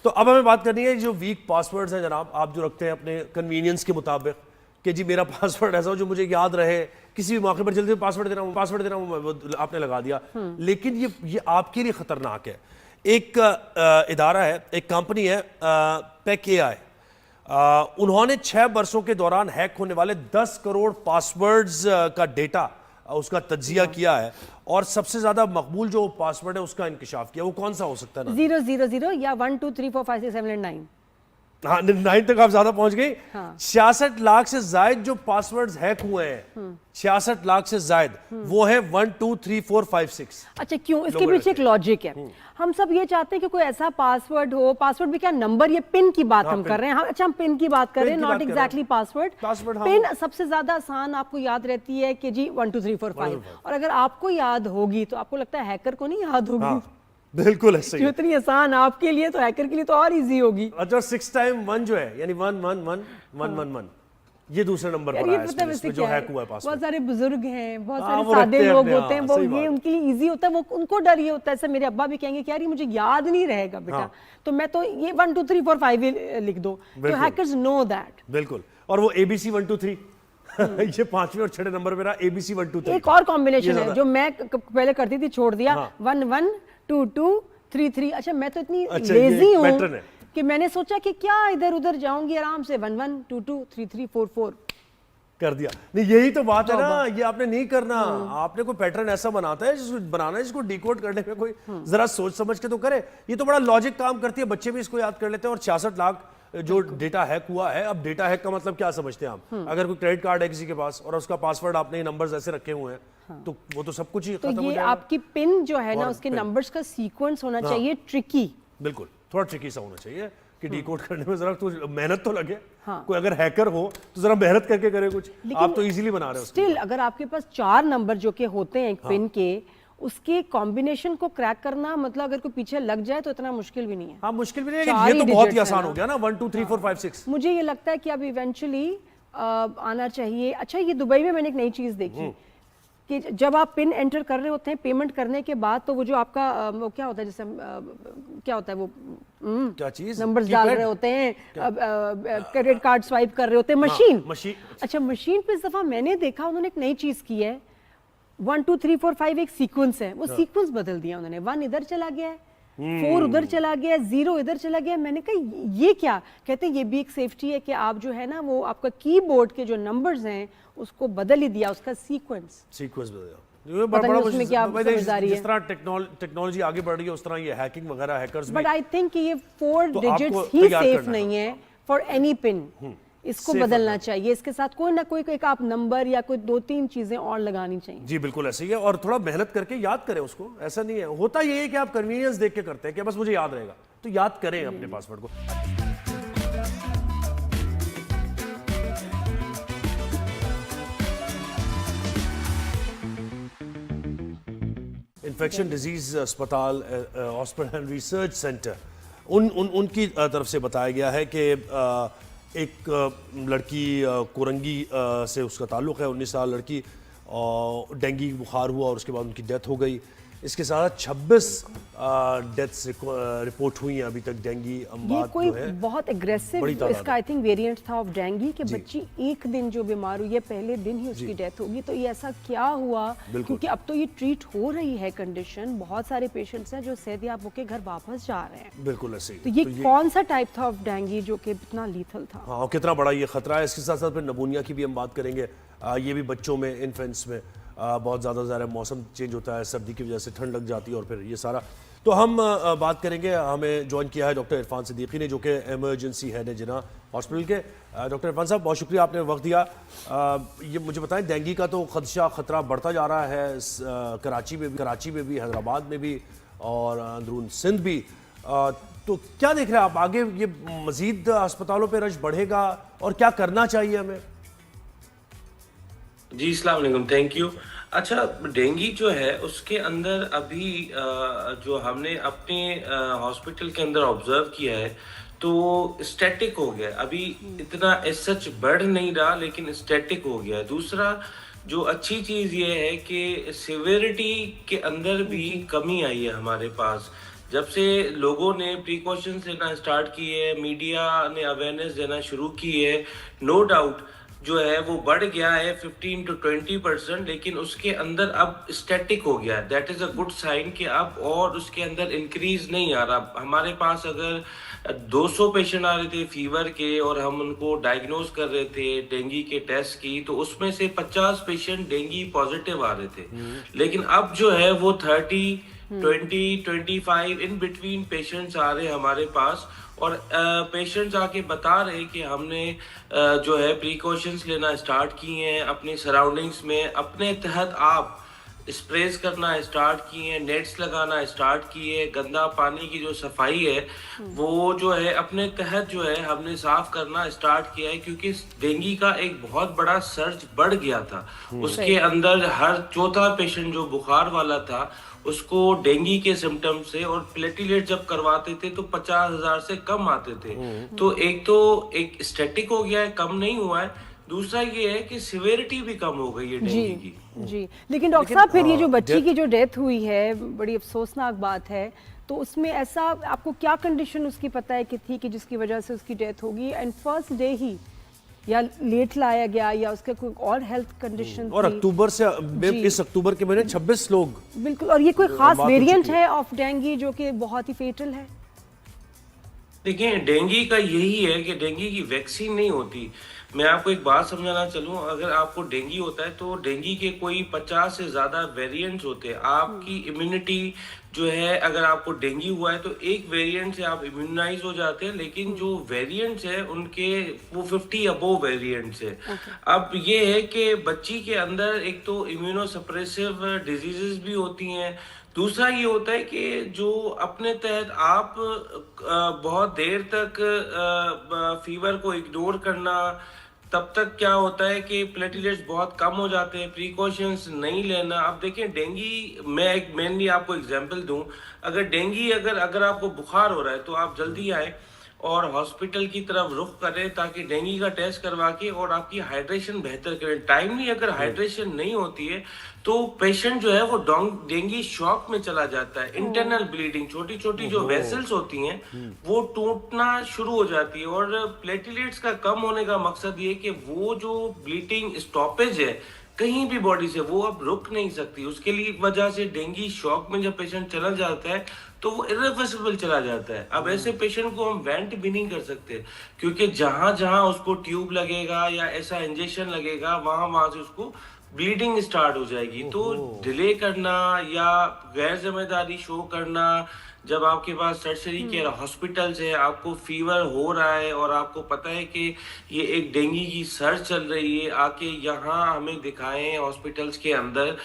तो अब हमें बात करनी है जो वीक पासवर्ड्स हैं जनाब, आप जो रखते हैं अपने कन्वीनियंस के मुताबिक कि जी मेरा पासवर्ड ऐसा हो जो मुझे याद रहे, किसी भी मौके पर जल्दी पासवर्ड देना हूँ, आपने लगा दिया। लेकिन ये आपके लिए खतरनाक है। एक इदारा है, एक कंपनी है पैक AI, उन्होंने 6 बरसों के दौरान हैक होने वाले 10 करोड़ पासवर्ड्स का डेटा उसका तज्जिया किया है और सबसे ज्यादा मकबूल जो पासवर्ड है उसका इंकिशाफ किया। वो कौन सा हो सकता है? 000 या 1 2 3 4 5 6 7 8 9। हाँ, 9 तक आप ज्यादा पहुंच गई। 66 लाख से जायद जो पासवर्ड्स हैक हुए हैं, 66 लाख से जायद, वो है 1 2 3 4 5 6। अच्छा, क्यों? इसके पीछे एक लॉजिक है। हम सब ये चाहते हैं कि कोई ऐसा पासवर्ड हो, पासवर्ड भी क्या, नंबर, ये पिन की बात हम कर रहे हैं। अच्छा, हम पिन की बात कर रहे हैं, नॉट एग्जैक्टली पासवर्ड। पिन सबसे ज्यादा आसान आपको याद रहती है कि जी 1 2 3 4 5, और अगर आपको याद होगी तो आपको लगता है हैकर को नहीं याद होगी। बिल्कुल ऐसे ही। जो इतनी आसान आपके लिए तो हैकर के लिए तो और इजी होगी। अच्छा, 6 टाइम 1 जो है, यानी 1 1 1 1 1 1, ये दूसरे नंबर पर आया है इसमें जो हैक हुआ है पासवर्ड। बहुत सारे बुजुर्ग हैं, बहुत सारे सादे लोग होते हैं, वो ये उनके लिए इजी होता है, वो उनको डर ये होता है। ऐसे मेरे अब्बा भी कहेंगे कि यार ये मुझे याद नहीं रहेगा बेटा, तो मैं तो ये 1 2 3 4 5 लिख दो। तो हैकर्स नो दैट। बिल्कुल। और वो ABC 1 2 3 ये 5वें और 6वें नंबर पे रहा ABC 1 2 3। एक और कॉम्बिनेशन है जो मैं पहले करती थी, छोड़ दिया, 1 1 2 2 3 3। अच्छा, मैं तो इतनी लेजी हूँ कि मैंने सोचा कि क्या इधर उधर जाऊंगी, आराम से 1 1 2 2 3 3 4 4 कर दिया। नहीं, यही तो बात है ना, ये आपने नहीं करना। आपने कोई पैटर्न ऐसा बनाता है जिसको बनाना है, जिसको डिकोड करने में कोई जरा सोच समझ के तो करे। ये तो बड़ा लॉजिक काम करती है, बच्चे भी इसको याद कर लेते हैं। और 66 लाख जो डेटा हैक हुआ है, अब डेटा हैक का मतलब क्या समझते हैं आप? अगर कोई क्रेडिट कार्ड है किसी के पास और उसका पासवर्ड आपने नंबर्स ऐसे रखे हुए हैं, तो वो तो सब कुछ ही खत्म हो जाएगा। आपकी पिन जो है ना, उसके नंबर्स का सीक्वेंस होना चाहिए ट्रिकी। बिल्कुल, थोड़ा ट्रिकी सा होना चाहिए कि डिकोड करने में जरा तो मेहनत तो लगे। कोई अगर हैकर हो तो जरा मेहनत करके करे कुछ। आप तो इजीली बना रहे हो। स्टिल अगर आपके पास 4 नंबर जो के होते हैं एक पिन के, उसके कॉम्बिनेशन को क्रैक करना, मतलब अगर कोई पीछे लग जाए तो इतना मुश्किल भी नहीं है। हाँ, मुश्किल भी नहीं है, ये तो बहुत ही आसान हो गया ना, 1 2 3 4 5 6। मुझे ये लगता है कि अब इवेंचुअली आना चाहिए। अच्छा, ये दुबई में मैंने एक नई चीज देखी कि जब आप पिन एंटर कर रहे होते हैं पेमेंट करने के बाद, तो वो जो आपका वो क्या होता है, जैसे क्या होता है वो क्या चीज, नंबर्स डाल रहे होते हैं, क्रेडिट कार्ड स्वाइप कर रहे होते हैं, मशीन। अच्छा, मशीन पे इस दफा मैंने देखा उन्होंने एक नई चीज की है। 1 2 3 4 5 एक सीक्वेंस है, वो सीक्वेंस बदल दिया उन्होंने। 1 इधर चला गया है, 4 उधर चला गया, 0 इधर चला गया। मैंने कहा ये क्या? कहते हैं ये भी एक सेफ्टी है कि आप जो है ना, वो आपका कीबोर्ड के जो नंबर्स हैं उसको बदल ही दिया, उसका सीक्वेंस बदल। बड़ा उसमें क्या समझदारी है। जिस तरह टेक्नोलॉजी आगे बढ़ रही है उस तरह ये हैकिंग वगैरह, हैकर्स। बट आई थिंक ये 4 डिजिट्स ही सेफ नहीं है फॉर एनी पिन। इसको बदलना चाहिए, इसके साथ कोई ना कोई एक आप नंबर या कोई 2-3 चीजें और लगानी चाहिए। जी बिल्कुल ऐसे ही है, और थोड़ा मेहनत करके याद करें उसको। ऐसा नहीं है, होता ये है कि आप कन्वीनियंस देख के करते हैं कि बस मुझे याद रहेगा, तो याद करें अपने पासवर्ड को। इन्फेक्शन डिजीज अस्पताल, हॉस्पिटल एंड रिसर्च सेंटर, उनकी तरफ से बताया गया है कि एक लड़की कोरंगी से उसका ताल्लुक़ है, 19 साल लड़की, और डेंगू बुखार हुआ और उसके बाद उनकी डेथ हो गई। इसके साथ 26 डेथ्स रिपोर्ट हुई हैं अभी तक। डेंगू ये कोई बहुत एग्रेसिव इसका आई थिंक वेरिएंट था ऑफ डेंगू कि बच्ची एक दिन जो बीमार हुई है, पहले दिन ही उसकी डेथ होगी। तो ये ऐसा क्या हुआ? क्योंकि अब तो ये ट्रीट हो रही है कंडीशन, बहुत सारे पेशेंट्स हैं जो सेहतयाब होकर घर वापस जा रहे हैं। बिल्कुल ऐसे ही। तो ये कौन सा टाइप था ऑफ डेंगू जो कि इतना लीथल था? हाँ, कितना बड़ा ये खतरा है। इसके साथ साथ फिर नमूनिया की भी हम बात करेंगे। ये भी बच्चों में, इन्फेंट्स में बहुत ज़्यादा ज़्यादा मौसम चेंज होता है, सर्दी की वजह से ठंड लग जाती है और फिर ये सारा। तो हम बात करेंगे, हमें ज्वाइन किया है डॉक्टर इरफान सिद्दीकी ने, जो कि एमरजेंसी हेड है जिन्ना हॉस्पिटल के। डॉक्टर इरफान साहब, बहुत शुक्रिया आपने वक्त दिया। ये मुझे बताएं, डेंगू का तो खतरा बढ़ता जा रहा है कराची में भी, हैदराबाद में भी और अंदरून सिंध भी। तो क्या देख रहे हैं आप आगे, ये मजीद अस्पतालों पर रश बढ़ेगा और क्या करना चाहिए हमें? जी अस्सलाम वालेकुम, थैंक यू। अच्छा, डेंगू जो है उसके अंदर अभी जो हमने अपने हॉस्पिटल के अंदर ऑब्जर्व किया है तो स्टैटिक हो गया, अभी इतना सच बढ़ नहीं रहा लेकिन स्टैटिक हो गया। दूसरा जो अच्छी चीज़ ये है कि सिवियरिटी के अंदर भी कमी आई है हमारे पास। जब से लोगों ने प्रिकॉशंस लेना स्टार्ट किए, मीडिया ने अवेयरनेस देना शुरू की है, नो डाउट जो है वो बढ़ गया है 15 to 20%, लेकिन उसके अंदर अब स्टैटिक हो गया है। That is a good sign कि अब और उसके अंदर इंक्रीज नहीं आ रहा। हमारे पास अगर 200 पेशेंट आ रहे थे फीवर के और हम उनको डायग्नोज कर रहे थे डेंगू के टेस्ट की, तो उसमें से 50 पेशेंट डेंगू पॉजिटिव आ रहे थे। लेकिन अब जो है वो 30, 20, 25 इन बिटवीन पेशेंट्स आ रहे हमारे पास, और पेशेंट्स आके बता रहे कि हमने जो है प्रिकॉशंस लेना स्टार्ट किए हैं अपनी सराउंडिंग्स में, अपने तहत आप स्प्रेज करना स्टार्ट किए हैं, नेट्स लगाना स्टार्ट किए, गंदा पानी की जो सफाई है वो जो है अपने तहत जो है हमने साफ करना स्टार्ट किया है, क्योंकि डेंगू का एक बहुत बड़ा सर्च बढ़ गया था। उसके अंदर हर चौथा पेशेंट जो बुखार वाला था उसको डेंगू के सिम्टम से, और प्लेटिलेट जब करवाते थे तो 50,000 से कम आते थे। तो एक स्टैटिक हो गया है, कम नहीं हुआ है। दूसरा ये है कि सिवियरिटी भी कम हो गई है डेंगू की। जी, लेकिन डॉक्टर साहब फिर ये जो बच्ची की जो डेथ हुई है, बड़ी अफसोसनाक बात है, तो उसमें ऐसा आपको क्या कंडीशन उसकी पता है कि थी कि जिसकी वजह से उसकी डेथ होगी, एंड फर्स्ट डे ही या लेट लाया गया या उसका कोई और हेल्थ कंडीशन और अक्टूबर से इस अक्टूबर के महीने 26 लोग, बिल्कुल, और ये कोई खास वेरिएंट है ऑफ डेंगू जो कि बहुत ही फेटल है? देखिए, डेंगू का यही है कि डेंगू की वैक्सीन नहीं होती। मैं आपको एक बात समझाना चलूं, अगर आपको डेंगू होता है तो डेंगू के कोई 50 से ज़्यादा वेरिएंट्स होते हैं। आपकी इम्यूनिटी जो है, अगर आपको डेंगू हुआ है तो एक वेरिएंट से आप इम्यूनाइज हो जाते हैं, लेकिन जो वेरिएंट्स है उनके वो 50 अबोव वेरिएंट्स है। अब ये है कि बच्ची के अंदर एक तो इम्यूनोसप्रेसिव डिजीजेस भी होती हैं, दूसरा ये होता है कि जो अपने तहत आप बहुत देर तक फीवर को इग्नोर करना, तब तक क्या होता है कि प्लेटलेट्स बहुत कम हो जाते हैं, प्रिकॉशंस नहीं लेना। अब देखें डेंगू, मैं एक मेनली आपको एग्जांपल दूं, अगर आपको बुखार हो रहा है तो आप जल्दी आए और हॉस्पिटल की तरफ रुख करें ताकि डेंगू का टेस्ट करवा के और आपकी हाइड्रेशन बेहतर करें। टाइमली अगर हाइड्रेशन नहीं होती है तो पेशेंट जो है वो डेंगू शॉक में चला जाता है। इंटरनल ब्लीडिंग, छोटी छोटी जो वेसल्स होती हैं वो टूटना शुरू हो जाती है, और प्लेटलेट्स का कम होने का मकसद ये कि वो जो ब्लीडिंग स्टॉपेज है कहीं भी बॉडी से वो अब रुक नहीं सकती। उसके लिए वजह से डेंगू शॉक में जब पेशेंट चला जाता है तो वो इरिवर्सिबल चला जाता है। अब ऐसे पेशेंट को हम वेंट भी नहीं कर सकते, क्योंकि जहां जहां उसको ट्यूब लगेगा या ऐसा इंजेक्शन लगेगा वहां से उसको ब्लीडिंग स्टार्ट हो जाएगी। तो डिले करना या गैर जिम्मेदारी शो करना, जब आपके पास टर्शरी केयर हॉस्पिटल्स है, आपको फीवर हो रहा है और आपको पता है कि ये एक डेंगू की सर्च चल रही है, आके यहाँ हमें दिखाएं हॉस्पिटल्स के अंदर